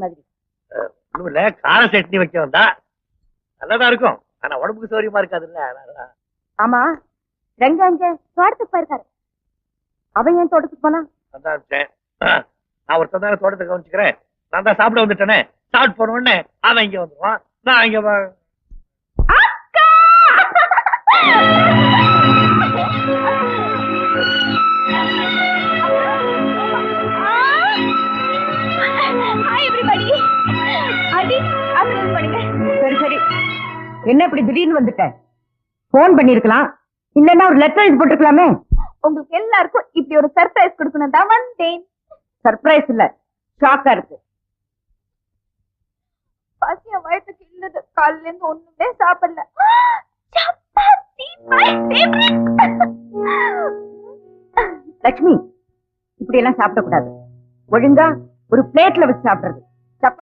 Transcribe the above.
மாதிரி. இல்ல கார சட்னி வைக்க வந்தா நல்லதா இருக்கும். ஆனா உடம்புக்கு சௌரியமா இருக்காதுல்ல. ஆமா, ரெங்க அங்க தோட்டத்துக்கு போயிருக்காரு. அவன் ஏன் தோட்டத்துக்கு போனா? அதான் நான் ஒருத்தன் தானே தோட்டத்தை கவனிச்சுக்கிறேன். நான் தான் சாப்பிட வந்துட்டேனே. சாப்பிட்டு போன உடனே அவன் இங்க வந்துருவான். நான் இங்க சரி சரி, என்ன இப்படி திடீர்னு வந்துட்டேன்? போன் பண்ணிருக்கலாம், இல்லன்னா ஒரு லெட்டர் எழுதி போட்டுருக்கலாமே. உங்களுக்கு எல்லாருக்கும் இப்படி ஒரு சர்ப்ரைஸ் கொடுக்கணும் தான் வந்தேன். சர்ப்ரைஸ் இல்ல, ஷாக்கா இருக்கு. பசிய வயிற்றுக்கு இல்லது, காலையில இருந்து ஒண்ணுமே சாப்பிடல. லட்சுமி, இப்படி எல்லாம் சாப்பிடக்கூடாது. ஒழுங்கா ஒரு பிளேட்ல வச்சு சாப்பிடுறது.